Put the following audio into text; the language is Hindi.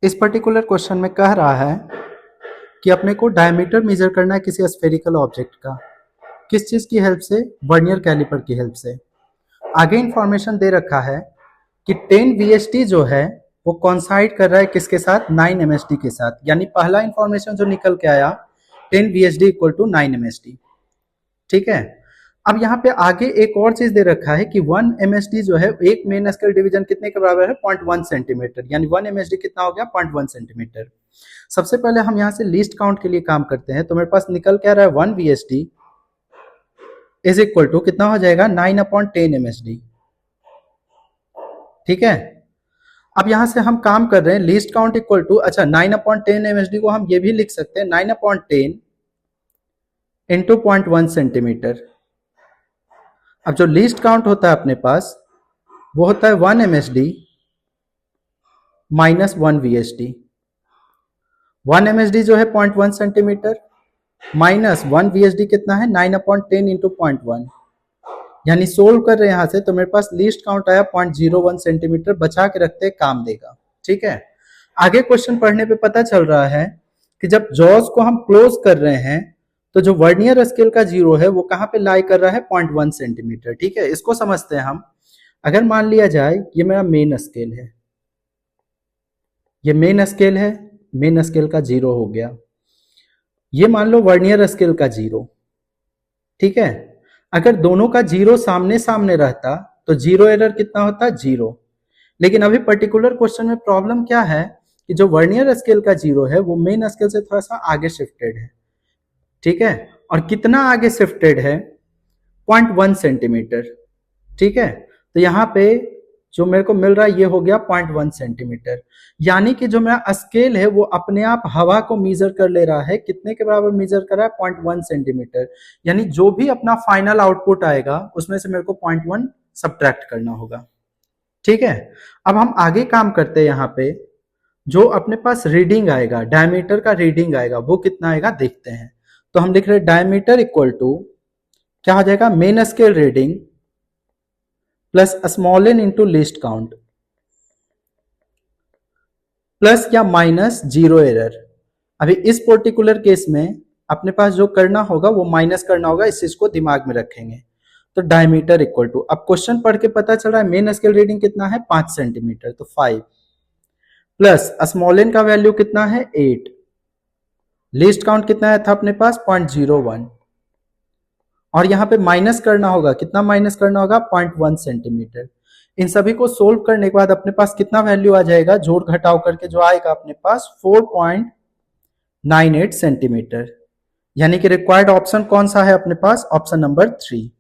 इस पर्टिकुलर क्वेश्चन में कह रहा है कि अपने को डायमीटर मेजर करना है किसी स्फेरिकल ऑब्जेक्ट का। किस चीज की हेल्प से? वर्नियर कैलिपर की हेल्प से। आगे इंफॉर्मेशन दे रखा है कि 10 VSD जो है वो कॉन्साइड कर रहा है किसके साथ? 9 MSD के साथ। यानी पहला इंफॉर्मेशन जो निकल के आया 10 VSD इक्वल टू 9 MSD। ठीक है। अब यहाँ पे आगे एक और चीज दे रखा है कि 1 MSD जो है एक मेन स्केल डिवीजन कितने के बराबर है? 0.1 सेंटीमीटर। यानी 1 MSD कितना हो गया? 0.1 सेंटीमीटर। सबसे पहले हम यहाँ से लीस्ट काउंट के लिए काम करते हैं। तो मेरे पास निकल क्या रहा है? 1 VSD इज इक्वल टू कितना हो जाएगा? 9/10 MSD। ठीक है। अब यहां से हम काम कर रहे हैं लीस्ट काउंट इक्वल टू, अच्छा 9/10 MSD को हम ये भी लिख सकते हैं 9/10 इंटू 0.1 सेंटीमीटर। अब जो लीस्ट काउंट होता है अपने पास वो होता है 1 MSD माइनस 1 VSD। 1 MSD जो है 0.1 सेंटीमीटर माइनस 1 VSD कितना है? 9/10 इंटू 0.1। यानी सोल्व कर रहे हैं यहां से तो मेरे पास लीस्ट काउंट आया 0.01 सेंटीमीटर। बचा के रखते काम देगा। ठीक है। आगे क्वेश्चन पढ़ने पे पता चल रहा है कि जब जॉज को हम क्लोज कर रहे हैं तो जो वर्नियर स्केल का जीरो है वो कहां पे लाई कर रहा है? 0.1 सेंटीमीटर। ठीक है। इसको समझते हैं हम। अगर मान लिया जाए ये मेरा मेन स्केल है, ये मेन स्केल है, मेन स्केल का जीरो हो गया। ये मान लो वर्नियर स्केल का जीरो। ठीक है। अगर दोनों का जीरो सामने सामने रहता तो जीरो एरर कितना होता? जीरो। लेकिन अभी पर्टिकुलर क्वेश्चन में प्रॉब्लम क्या है कि जो वर्नियर स्केल का जीरो है वो मेन स्केल से थोड़ा सा आगे शिफ्टेड है। ठीक है। और कितना आगे शिफ्टेड है? 0.1 सेंटीमीटर। ठीक है। तो यहां पे जो मेरे को मिल रहा है ये हो गया 0.1 सेंटीमीटर। यानी कि जो मेरा स्केल है वो अपने आप हवा को मेजर कर ले रहा है। कितने के बराबर मेजर कर रहा है? 0.1 सेंटीमीटर। यानी जो भी अपना फाइनल आउटपुट आएगा उसमें से मेरे को 0.1 सब्ट्रैक्ट करना होगा। ठीक है। अब हम आगे काम करते हैं। यहाँ पे जो अपने पास रीडिंग आएगा, डायमीटर का रीडिंग आएगा, वो कितना आएगा देखते हैं। तो हम लिख रहे हैं डायमीटर इक्वल टू क्या हो जाएगा? Main scale reading plus small n into least count plus या माइनस जीरो एरर। अभी इस पर्टिकुलर केस में अपने पास जो करना होगा वो माइनस करना होगा। इस चीज को दिमाग में रखेंगे। तो डायमीटर इक्वल टू, अब क्वेश्चन पढ़ के पता चल रहा है मेन स्केल रीडिंग कितना है? 5 सेंटीमीटर, तो 5 प्लस स्मॉल एन का वैल्यू कितना है? 8। लीस्ट काउंट कितना आया था अपने पास? 0.01। और यहां पे माइनस करना होगा, कितना माइनस करना होगा? 0.1 सेंटीमीटर। इन सभी को सोल्व करने के बाद अपने पास कितना वैल्यू आ जाएगा? जोड़ घटाव करके जो आएगा अपने पास 4.98 सेंटीमीटर। यानी कि रिक्वायर्ड ऑप्शन कौन सा है अपने पास? Option number 3।